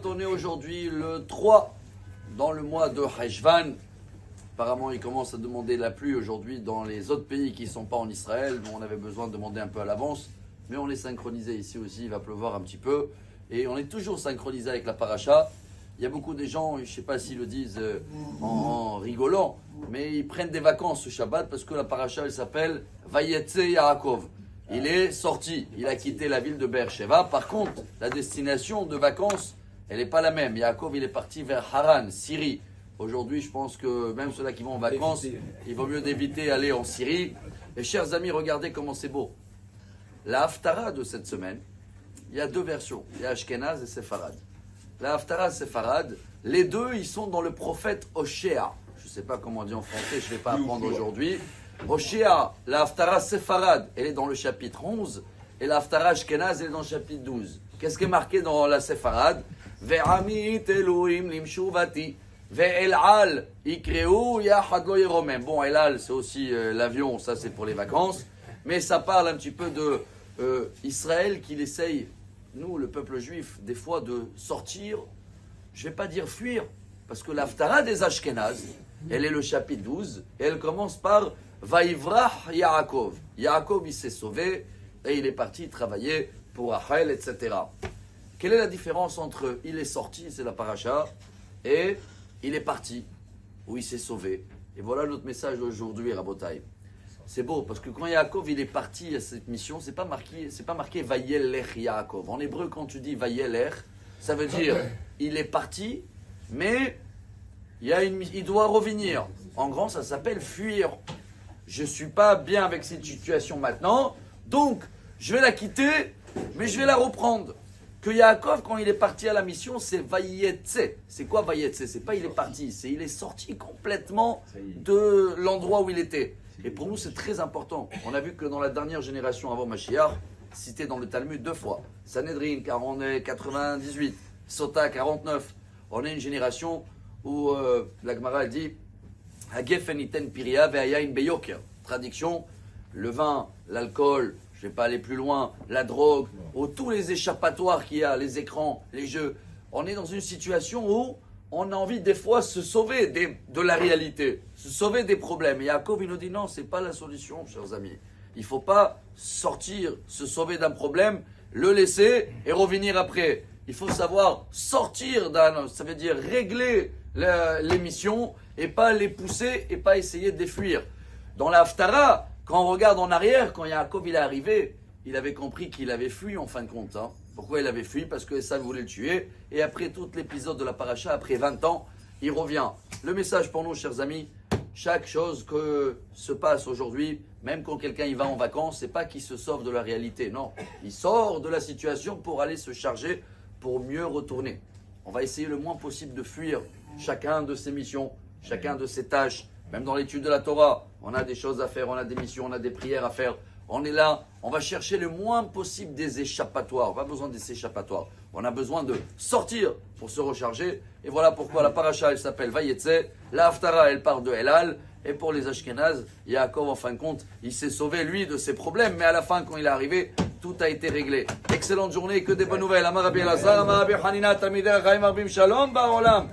On est aujourd'hui le 3 dans le mois de Heshvan. Apparemment, il commence à demander la pluie aujourd'hui dans les autres pays qui ne sont pas en Israël. Nous, on avait besoin de demander un peu à l'avance. Mais on est synchronisé ici aussi, il va pleuvoir un petit peu. Et on est toujours synchronisé avec la paracha. Il y a beaucoup de gens, je ne sais pas s'ils le disent en rigolant, mais ils prennent des vacances ce Shabbat parce que la paracha, elle s'appelle Vayetse Yaakov. Il est sorti, il a quitté la ville de Beersheba. Par contre, la destination de vacances, elle n'est pas la même. Yaakov, il est parti vers Haran, Syrie. Aujourd'hui, je pense que même ceux-là qui vont en vacances, il vaut mieux d'éviter d'aller en Syrie. Et chers amis, regardez comment c'est beau. La Haftara de cette semaine, il y a deux versions. Il y a Ashkenaz et Sepharad. La Haftara Sepharad, les deux, ils sont dans le prophète Oshéa. Je ne sais pas comment on dit en français, je ne vais pas apprendre aujourd'hui. Oshéa, la Haftara Sepharad, elle est dans le chapitre 11. Et la Haftara Ashkenaz, elle est dans le chapitre 12. Qu'est-ce qui est marqué dans la Sepharad? Ve'amit Elohim limshuvati. Ve'el'al ikreu yahad lo yeromem. Bon, Elal, c'est aussi l'avion, ça c'est pour les vacances. Mais ça parle un petit peu de Israël qu'il essaye, nous, le peuple juif, des fois de sortir, je ne vais pas dire fuir, parce que l'Haftara des Ashkenaz, elle est le chapitre 12, et elle commence par Vaïvrah Yaakov. Yaakov, il s'est sauvé, et il est parti travailler pour Rachel, etc. Quelle est la différence entre il est sorti, c'est la paracha, et il est parti, où il s'est sauvé? Et voilà notre message d'aujourd'hui, Rabotai. C'est beau, parce que quand Yaakov il est parti à cette mission, c'est pas marqué Vayelech Yaakov. En hébreu, quand tu dis Vayelech, ça veut dire il est parti, mais il doit revenir. En grand, ça s'appelle fuir. Je suis pas bien avec cette situation maintenant, donc je vais la quitter, mais je vais la reprendre. Que Yaakov, quand il est parti à la mission, c'est Vayetse. C'est quoi Vayetse? C'est pas il est parti, c'est il est sorti complètement de l'endroit où il était. Et pour nous, c'est très important. On a vu que dans la dernière génération avant Mashiach, cité dans le Talmud 2 fois, Sanhedrin, car on est 98, Sota, 49. On est une génération où la Gemara dit Hagefen iten piria ve'ayain beyoker. Traduction, le vin, l'alcool, je ne vais pas aller plus loin, la drogue, ou tous les échappatoires qu'il y a, les écrans, les jeux. On est dans une situation où on a envie des fois de se sauver de la réalité, se sauver des problèmes. Et Yaakov, il nous dit non, ce n'est pas la solution, chers amis. Il ne faut pas sortir, se sauver d'un problème, le laisser et revenir après. Il faut savoir sortir ça veut dire régler les missions et pas les pousser et pas essayer de les fuir. Dans la Haftara, quand on regarde en arrière, quand Yaakov il est arrivé, il avait compris qu'il avait fui en fin de compte. Pourquoi il avait fui? Parce que Esav voulait le tuer. Et après tout l'épisode de la paracha, après 20 ans, il revient. Le message pour nous, chers amis, chaque chose que se passe aujourd'hui, même quand quelqu'un y va en vacances, c'est pas qu'il se sauve de la réalité. Non, il sort de la situation pour aller se charger, pour mieux retourner. On va essayer le moins possible de fuir chacun de ses missions, chacun de ses tâches. Même dans l'étude de la Torah, on a des choses à faire, on a des missions, on a des prières à faire. On est là, on va chercher le moins possible des échappatoires. On n'a pas besoin des échappatoires. On a besoin de sortir pour se recharger. Et voilà pourquoi la paracha, elle s'appelle Vayetse. La Haftara, elle part de Elal. Et pour les Ashkenaz, Yaakov, en fin de compte, il s'est sauvé, lui, de ses problèmes. Mais à la fin, quand il est arrivé, tout a été réglé. Excellente journée, que des bonnes nouvelles. Amar Rabbi Elazar, Amar Rabbi Hanina, Talmidei Chachamim Arbim Shalom, Ba'olam.